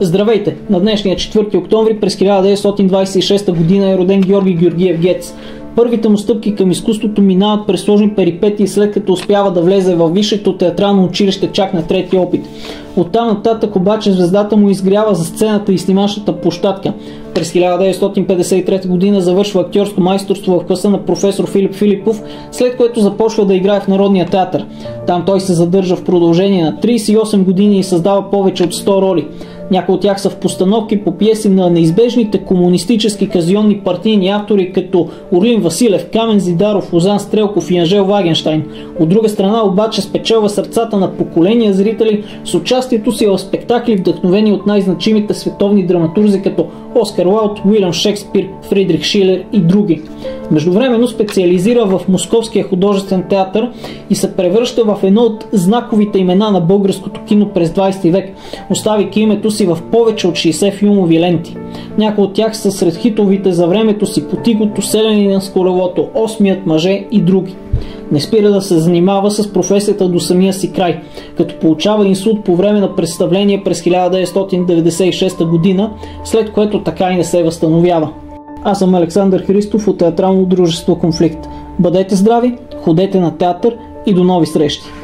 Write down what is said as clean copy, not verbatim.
Здравейте! На днешния 4 октомври през 1926 г. е роден Георги Георгиев Гец. Първите му стъпки към изкуството минават през сложни перипетии, след като успява да влезе във Висшето театрално училище чак на трети опит. Оттам нататък обаче звездата му изгрява за сцената и снимачната площадка. През 1953 г. завършва актьорско майсторство в класа на професор Филип Филипов, след което започва да играе в Народния театър. Там той се задържа в продължение на 38 години и създава повече от 100 роли. Някои от тях са в постановки по пиеси на неизбежните комунистически казионни партийни автори като Орлин Василев, Камен Зидаров, Лозан Стрелков и Анжел Вагенщайн. От друга страна обаче спечелва сърцата на поколения зрители с участието си в спектакли, вдъхновени от най-значимите световни драматурзи като Оскар Уайлд, Уилям Шекспир, Фридрих Шилер и други. Междувременно специализира в Московския художествен театър и се превръща в едно от знаковите имена на българското кино през 20 век, оставяйки името си в повече от 60 филмови ленти. Някои от тях са сред хитовите за времето си Потигото, Селянинът с колелото, Осмият мъже и други. Не спира да се занимава с професията до самия си край, като получава инсулт по време на представление през 1996 година, след което така и не се възстановява. Аз съм Александър Христов от театрално дружество Конфликт. Бъдете здрави, ходете на театър и до нови срещи!